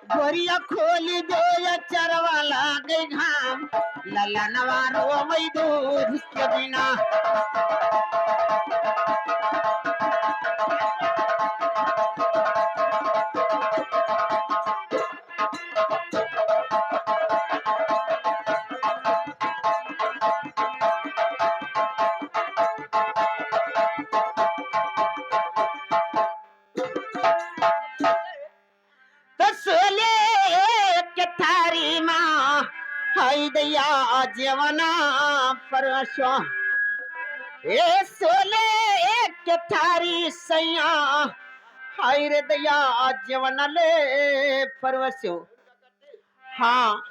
गोरिया खोली दो या चरवा लागे घाम ललनवा रोवै दूध के बिना। तो सोले के थारी माँ हाय दया जवना परसो ए सोले के थारी सैया हाय रे दया जवना ले परसो। हाँ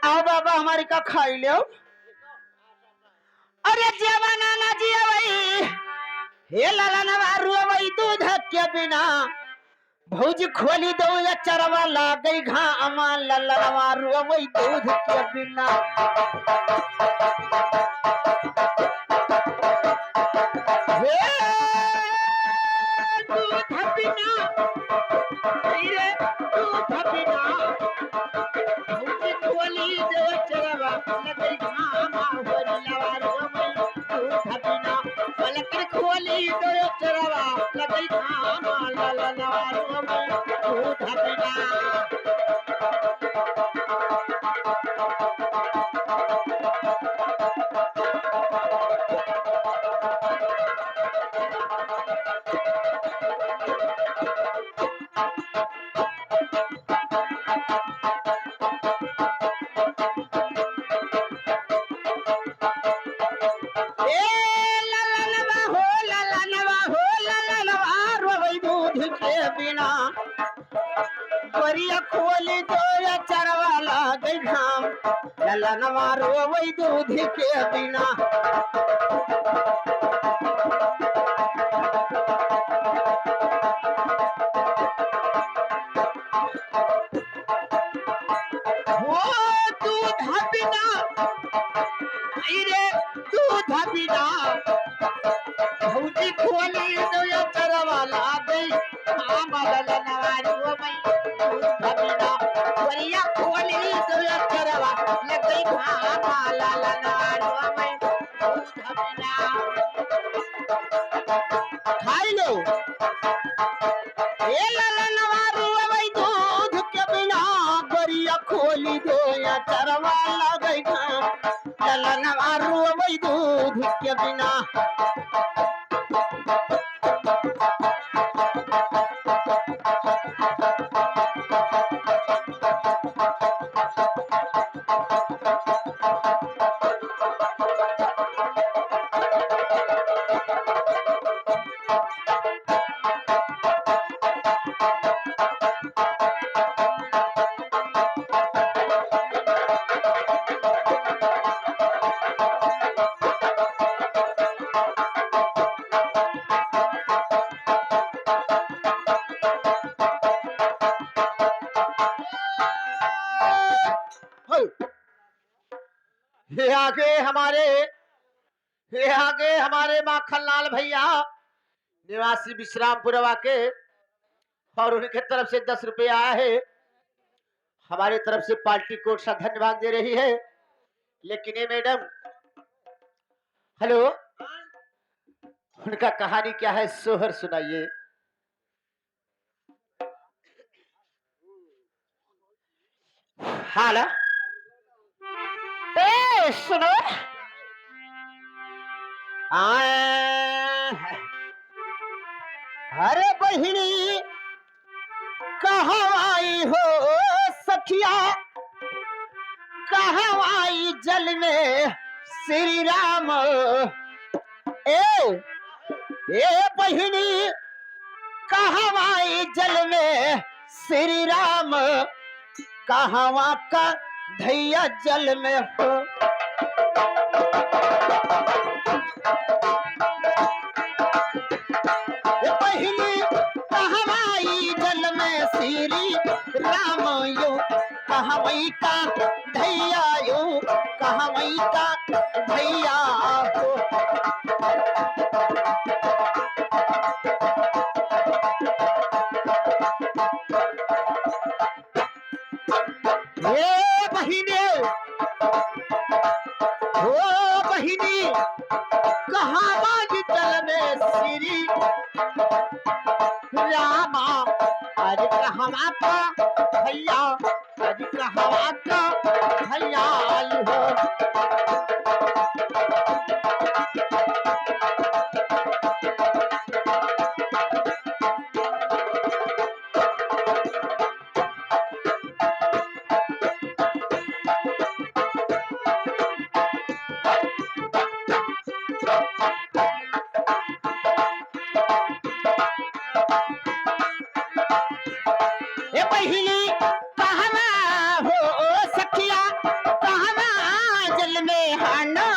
आओ बाबा हमारी का खाई लो। अरे जवना ना जियवई हे लाला नवा रुवई दूध के बिना। भौजी खोली दो या चरवा लागई घाम ललनवा रुवई दूध के बिना। हे दूध बिना रे दूध बिना भौजी खोली दो चरवा लागई घाम ललनवा रुवई दूध बिना। पलकर खोली दो चरवा लागई घाम ललनवा रुवई दूध बिना। ए ललनवा रोवई दूध के बिना। गोरिया खोली दो या चरवा लागई घाम ललनवा रोवई दूध के बिना। वो दूध बिना रे दूध बिना भौजी खोली दो या चरवा लागई घाम ललनवा रोवई दूध बिना। गोरिया खोली दो या चरवा लागई घाम ललनवा रोवई दूध बिना। खाई लो ए ललनवा रोवई दूध के बिना। गोरिया खोली दो या चरवा लागई घाम ललनवा रोवई दूध के बिना। ये आगे हमारे माखन लाल भैया निवासी विश्रामपुरवा के और उनके तरफ से 10 रुपया आया है। हमारी तरफ से पार्टी को सा धन्यवाद दे रही है। लेकिन ये मैडम हेलो उनका कहानी क्या है सोहर सुनाइए। हाला ए सुनो अरे बहिनी कहाँ आई हो सखिया कहाँ आई जल में श्री राम। ए बहिनी कहाँ आई जल में श्री राम। कहाँ का धैया जल में हो। बहिनी कहाँ आई जल में श्री राम यो। कहाँ का धैया यो कहाँ का धैया हो। ए बहिने ओ बहिनी कहाँ बाजी चल में श्री रामा अरे कहाँ का भैया अरे कहाँ का भैया आई हो ए बहिनी कहवा हो सखिया कहवा जल में हानो